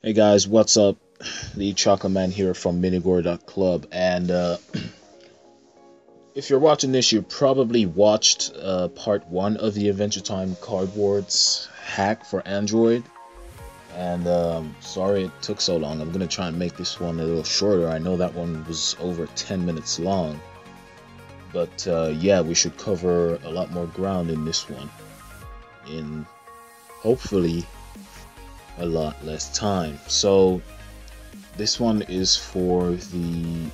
Hey guys, what's up? The Chocolate Man here from Minigore.club, and if you're watching this, you probably watched part 1 of the Adventure Time Cardboards hack for Android. And sorry it took so long. I'm gonna try and make this one a little shorter. I know that one was over 10 minutes long, but yeah, we should cover a lot more ground in this one, in hopefully a lot less time. So this one is for the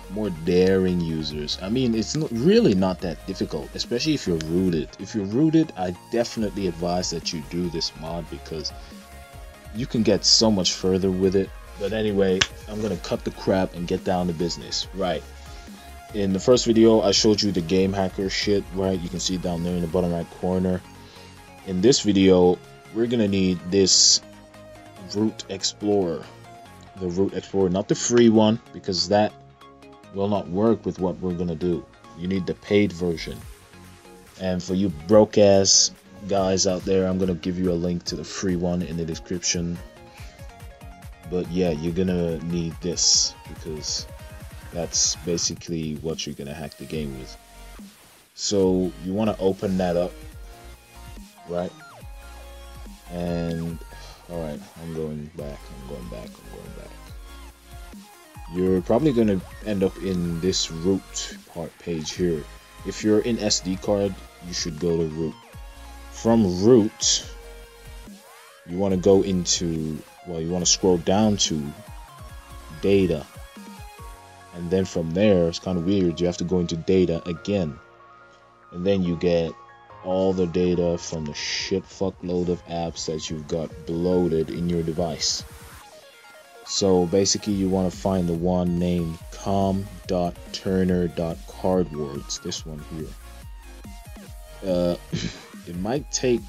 more daring users. I mean, it's really not that difficult, especially if you're rooted. If you're rooted, I definitely advise that you do this mod because you can get so much further with it. But anyway, I'm gonna cut the crap and get down to business. Right. In the first video, I showed you the game hacker shit, right? You can see it down there in the bottom right corner. In this video, we're gonna need this Root Explorer. The Root Explorer, not the free one, because that will not work with what we're gonna do. You need the paid version. And for you broke ass guys out there, I'm gonna give you a link to the free one in the description. But yeah, you're gonna need this because that's basically what you're gonna hack the game with. So you want to open that up, right? And alright, I'm going back. You're probably going to end up in this root part page here. If you're in SD card, you should go to root. From root, you want to go into, well, you want to scroll down to data. And then from there, it's kind of weird, you have to go into data again. And then you get all the data from the shit fuckload of apps that you've got bloated in your device. So basically you want to find the one named com.turner.cardwords, this one here. It might take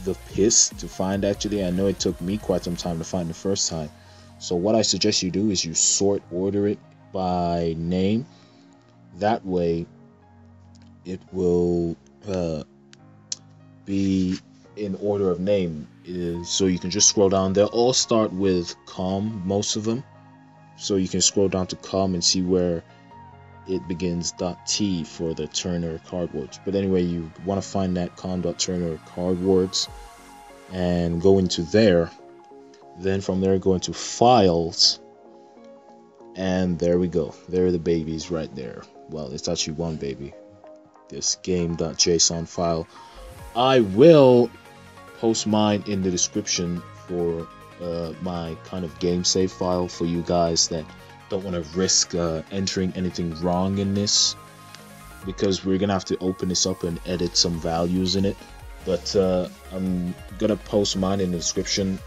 the piss to find, actually. I know it took me quite some time to find the first time. So what I suggest you do is you sort order it by name. That way it will be in order of name. So you can just scroll down. They'll all start with com, most of them. So you can scroll down to com and see where it begins .t for the Turner cardwords. But anyway, you want to find that com.turner cardwords and go into there. Then from there, go into files, and there we go. There are the babies right there. Well, it's actually one baby, this game.json file. I will post mine in the description for my kind of game save file for you guys that don't want to risk entering anything wrong in this, because we're gonna have to open this up and edit some values in it. But I'm gonna post mine in the description.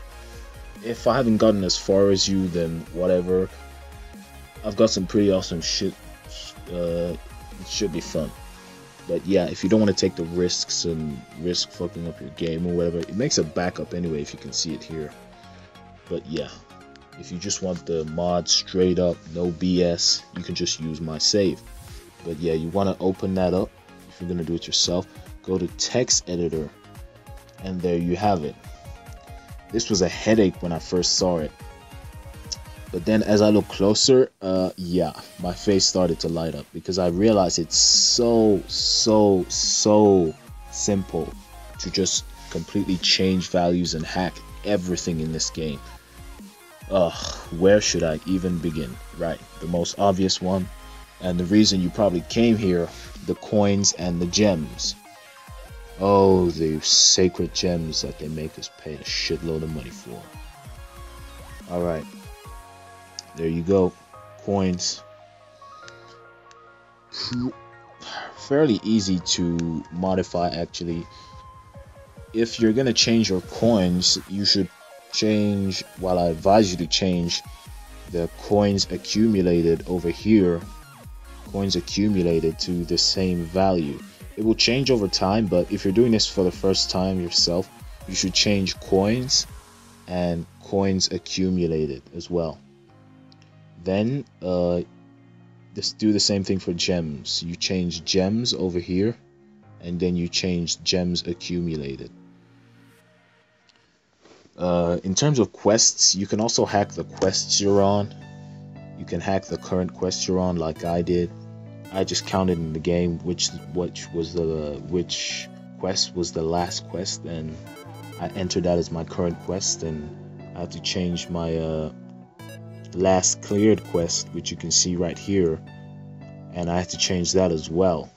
If I haven't gotten as far as you, then whatever. I've got some pretty awesome shit. It should be fun. But yeah, if you don't want to take the risks and risk fucking up your game or whatever, it makes a backup anyway, if you can see it here. But yeah, if you just want the mod straight up, no BS, you can just use my save. But yeah, you want to open that up. If you're going to do it yourself, go to text editor, and there you have it. This was a headache when I first saw it, but then as I look closer, yeah, my face started to light up because I realized it's so simple to just completely change values and hack everything in this game. Where should I even begin? Right, the most obvious one, and the reason you probably came here, the coins and the gems. Oh, the sacred gems that they make us pay a shitload of money for. Alright, there you go, coins. Fairly easy to modify, actually. If you're gonna change your coins, you should change, well, I advise you to change the coins accumulated over here, coins accumulated to the same value. It will change over time, but if you're doing this for the first time yourself, you should change coins and coins accumulated as well. Then just do the same thing for gems. You change gems over here, and then you change gems accumulated. In terms of quests, you can also hack the quests you're on. You can hack the current quest you're on, like I did. I just counted in the game which quest was the last quest, and I entered that as my current quest, and I have to change my last cleared quest, which you can see right here, and I have to change that as well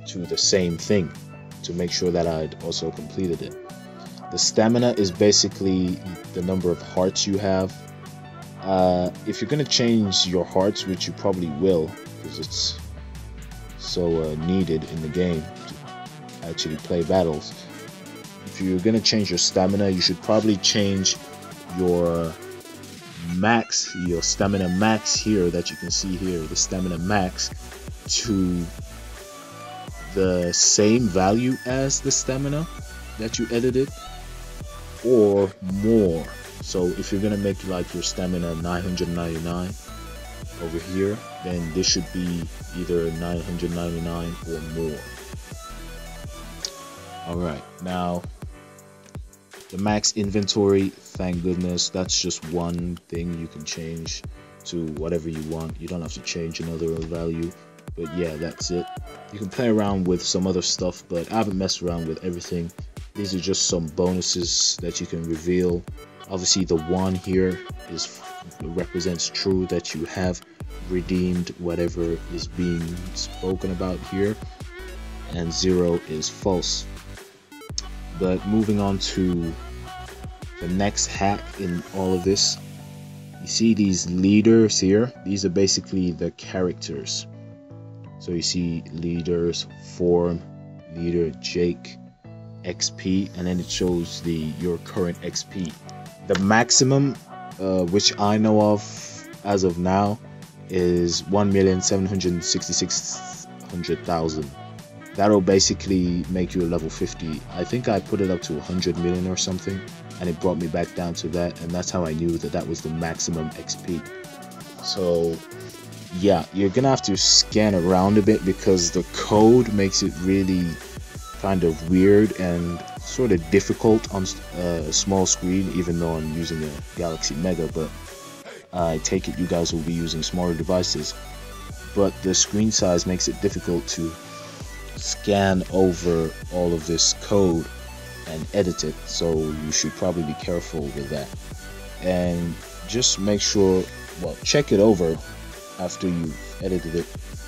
to the same thing to make sure that I'd also completed it. The stamina is basically the number of hearts you have. If you're gonna change your hearts, which you probably will, because it's so needed in the game to actually play battles. If you're gonna change your stamina, you should probably change your stamina max here that you can see here, the stamina max, to the same value as the stamina that you edited, or more. So if you're gonna make like your stamina 999 over here, then this should be either 999 or more. Alright, now the max inventory, thank goodness, that's just one thing you can change to whatever you want. You don't have to change another value, but yeah, that's it. You can play around with some other stuff, but I haven't messed around with everything. These are just some bonuses that you can reveal. Obviously the 1 here represents true, that you have redeemed whatever is being spoken about here, and 0 is false. But moving on to the next hack in all of this, you see these leaders here, these are basically the characters. So you see leaders, form, leader, Jake, XP, and then it shows your current XP. The maximum, which I know of as of now, is 1,766,000. That'll basically make you a level 50. I think I put it up to 100 million or something, and it brought me back down to that, and that's how I knew that was the maximum XP. So yeah, you're gonna have to scan around a bit because the code makes it really kind of weird and sort of difficult on a small screen, even though I'm using a Galaxy Mega, but I take it you guys will be using smaller devices. But the screen size makes it difficult to scan over all of this code and edit it, so you should probably be careful with that. And just make sure, well, check it over after you've edited it,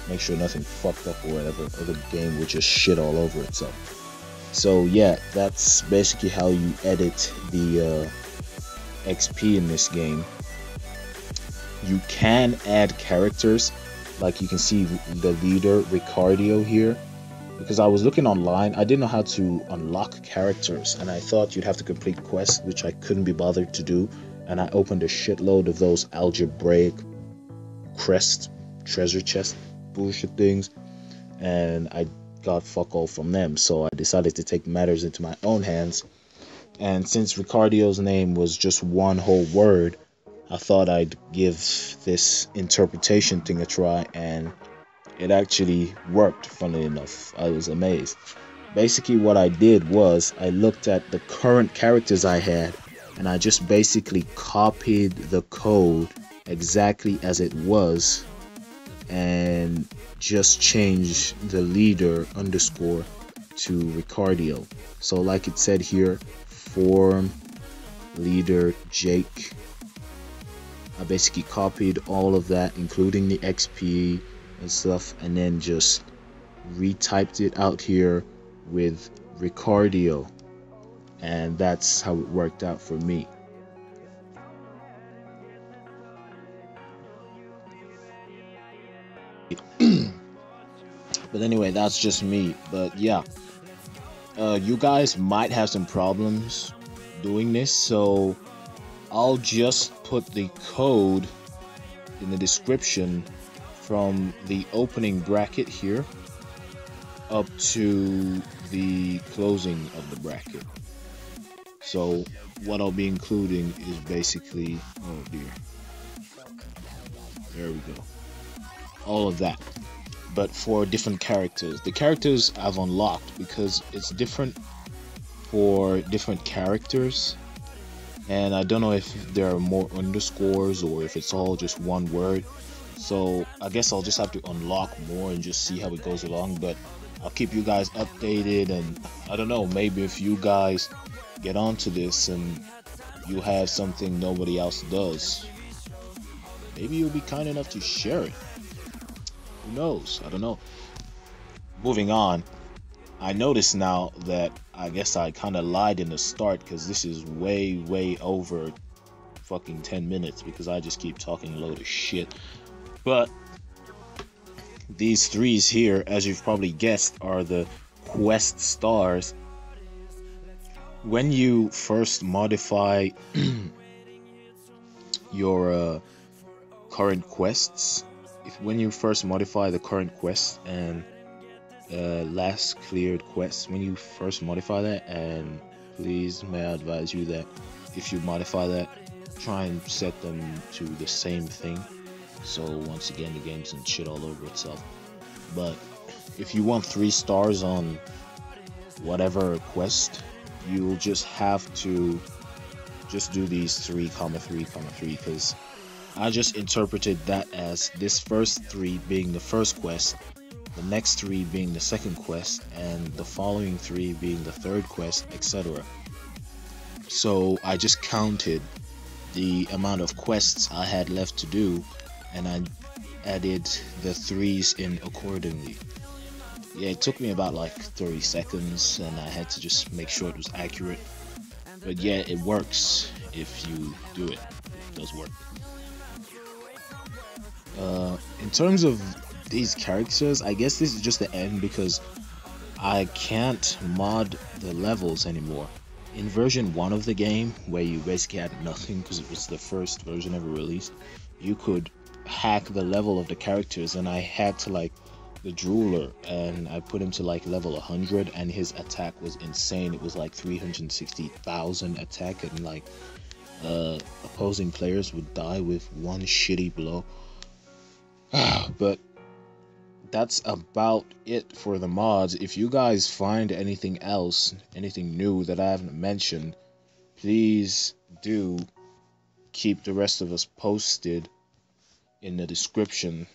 make sure nothing fucked up or whatever, or the game will just shit all over itself. So yeah, that's basically how you edit the XP in this game. You can add characters, like you can see the leader Ricardio here, because I was looking online, I didn't know how to unlock characters, and I thought you'd have to complete quests, which I couldn't be bothered to do, and I opened a shitload of those algebraic treasure chest bullshit things, and I got fuck all from them. So I decided to take matters into my own hands, and since Ricardio's name was just one whole word, I thought I'd give this interpretation thing a try, and it actually worked. Funnily enough, I was amazed. Basically what I did was I looked at the current characters I had, and I just basically copied the code exactly as it was and just change the leader underscore to Ricardio. So like it said here, form, leader, Jake. I basically copied all of that, including the XP and stuff, and then just retyped it out here with Ricardio, and that's how it worked out for me. But anyway, that's just me. But yeah, you guys might have some problems doing this, so I'll just put the code in the description from the opening bracket here up to the closing of the bracket. So what I'll be including is basically, oh dear, there we go, all of that, but for different characters. The characters I've unlocked because it's different for different characters. and I don't know if there are more underscores or if it's all just one word. So I guess I'll just have to unlock more and just see how it goes along. But I'll keep you guys updated, and I don't know, maybe if you guys get onto this and you have something nobody else does, maybe you'll be kind enough to share it. Who knows? I don't know. Moving on, I notice now that I guess I kind of lied in the start, because this is way over fucking 10 minutes because I just keep talking a load of shit. But these threes here, as you've probably guessed, are the quest stars. When you first modify your current quests, when you first modify the current quest and last cleared quest, when you first modify that, and please may I advise you that if you modify that, try and set them to the same thing, so once again the game doesn't shit all over itself. But if you want 3 stars on whatever quest, you'll just have to just do these 3,3,3, because I just interpreted that as this first 3 being the first quest, the next 3 being the second quest, and the following 3 being the third quest, etc. So I just counted the amount of quests I had left to do, and I added the 3s in accordingly. Yeah, it took me about like 30 seconds, and I had to just make sure it was accurate. But yeah, it works if you do it. It does work. In terms of these characters, I guess this is just the end because I can't mod the levels anymore. In version 1 of the game, where you basically had nothing because it was the first version ever released, you could hack the level of the characters, and I had to like the Drooler, and I put him to like level 100, and his attack was insane. It was like 360,000 attack, and like opposing players would die with one shitty blow. But that's about it for the mods. If you guys find anything else, anything new that I haven't mentioned, please do keep the rest of us posted in the description.